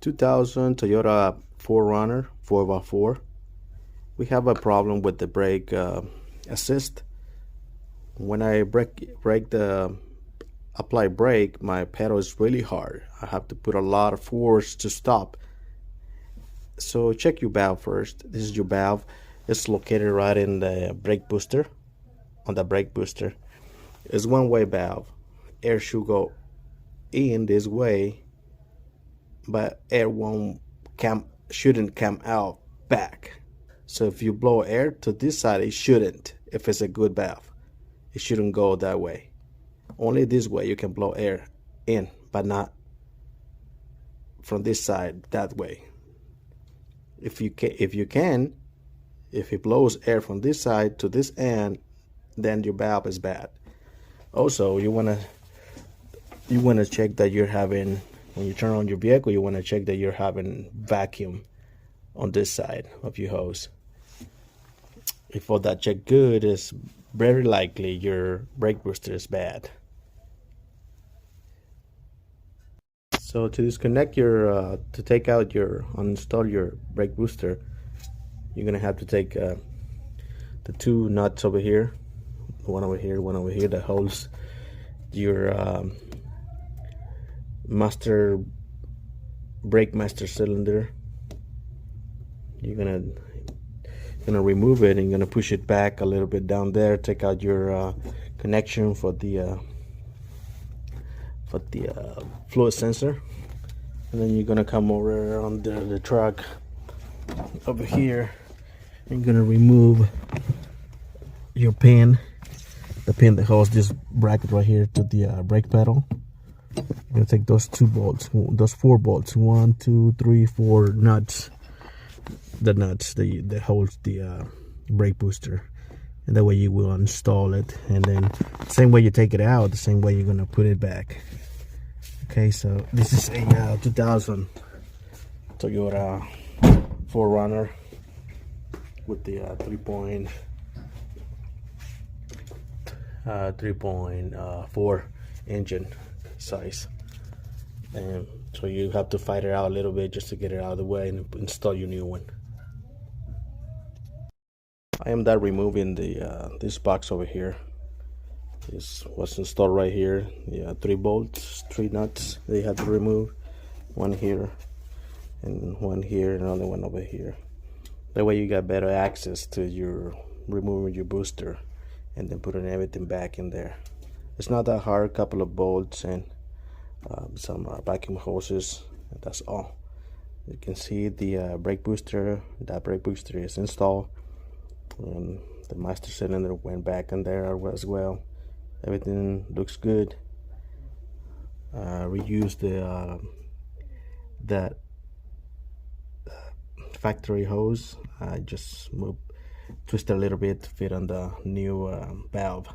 2000 Toyota 4Runner 4x4. We have a problem with the brake assist. When I apply brake, my pedal is really hard. I have to put a lot of force to stop. So check your valve first. This is your valve. It's located right in the brake booster. On the brake booster, it's one-way valve. Air should go in this way, but air shouldn't come out back. So if you blow air to this side, it shouldn't. If it's a good valve, it shouldn't go that way. Only this way you can blow air in, but not from this side that way. If you blows air from this side to this end, then your valve is bad. Also, you wanna check that you're having, when you turn on your vehicle, you wanna check that you're having vacuum on this side of your hose. If all that check good, it's very likely your brake booster is bad. So to disconnect to take out uninstall your brake booster, you're gonna have to take the two nuts over here, one over here, that holds your brake master cylinder. You're gonna remove it, and you're gonna push it back a little bit down there. Take out your connection for the fluid sensor, and then you're gonna come over on the truck over here. You're gonna remove your pin, the pin that holds this bracket right here to the brake pedal. You're gonna take those those 4 bolts, 1, 2, 3, 4 nuts, the nuts that holds the brake booster, and that way you will install it. And then same way you take it out, the same way you're gonna put it back. Okay, so this is a 2000 Toyota 4Runner with the 3.4 engine size, and so you have to fight it out a little bit just to get it out of the way and install your new one. I am done removing this box over here. This was installed right here. 3 bolts, 3 nuts they have to remove, one here and one here, and another one over here. That way you got better access to your removing your booster and then putting everything back in there. It's not that hard. A couple of bolts and some vacuum hoses, and that's all. You can see the brake booster. That brake booster is installed, and the master cylinder went back in there as well. Everything looks good. Reuse that factory hose. I just twist a little bit to fit on the new valve.